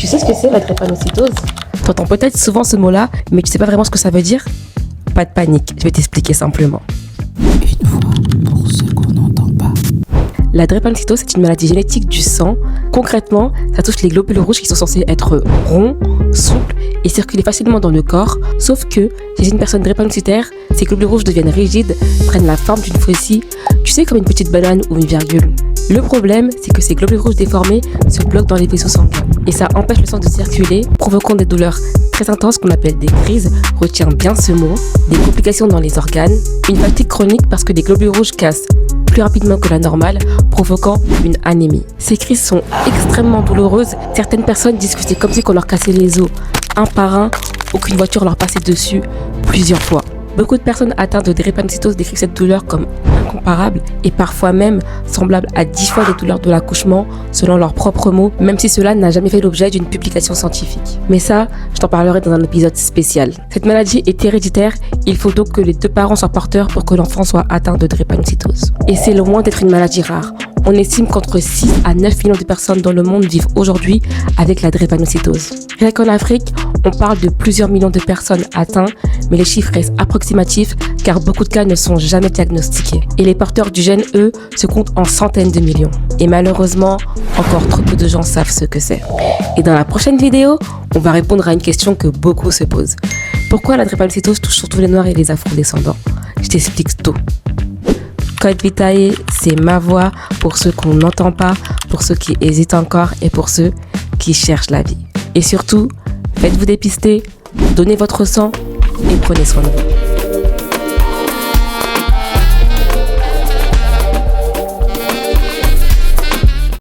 Tu sais ce que c'est la drépanocytose? Tu entends peut-être souvent ce mot-là, mais tu sais pas vraiment ce que ça veut dire? Pas de panique, je vais t'expliquer simplement. Une fois pour ceux qu'on n'entend pas. La drépanocytose, c'est une maladie génétique du sang. Concrètement, ça touche les globules rouges qui sont censés être ronds, souples et circuler facilement dans le corps. Sauf que, chez une personne drépanocytaire, ces globules rouges deviennent rigides, prennent la forme d'une faucille, tu sais, comme une petite banane ou une virgule. Le problème, c'est que ces globules rouges déformés se bloquent dans les vaisseaux sanguins. Et ça empêche le sang de circuler, provoquant des douleurs très intenses qu'on appelle des crises, retiens bien ce mot, des complications dans les organes, une fatigue chronique parce que les globules rouges cassent plus rapidement que la normale, provoquant une anémie. Ces crises sont extrêmement douloureuses. Certaines personnes disent que c'est comme si on leur cassait les os un par un ou qu'une voiture leur passait dessus plusieurs fois. Beaucoup de personnes atteintes de drépanocytose décrivent cette douleur comme incomparable et parfois même semblable à 10 fois les douleurs de l'accouchement selon leurs propres mots, même si cela n'a jamais fait l'objet d'une publication scientifique. Mais ça, je t'en parlerai dans un épisode spécial. Cette maladie est héréditaire, il faut donc que les deux parents soient porteurs pour que l'enfant soit atteint de drépanocytose. Et c'est loin d'être une maladie rare. On estime qu'entre 6 à 9 millions de personnes dans le monde vivent aujourd'hui avec la drépanocytose. Rien qu'en Afrique, on parle de plusieurs millions de personnes atteintes, mais les chiffres restent approximatifs car beaucoup de cas ne sont jamais diagnostiqués. Et les porteurs du gène, eux, se comptent en centaines de millions. Et malheureusement, encore trop peu de gens savent ce que c'est. Et dans la prochaine vidéo, on va répondre à une question que beaucoup se posent. Pourquoi la drépanocytose touche surtout les Noirs et les Afro-descendants? Je t'explique tout. Code Vitae, c'est ma voix pour ceux qu'on n'entend pas, pour ceux qui hésitent encore et pour ceux qui cherchent la vie. Et surtout, faites-vous dépister, donnez votre sang et prenez soin de vous.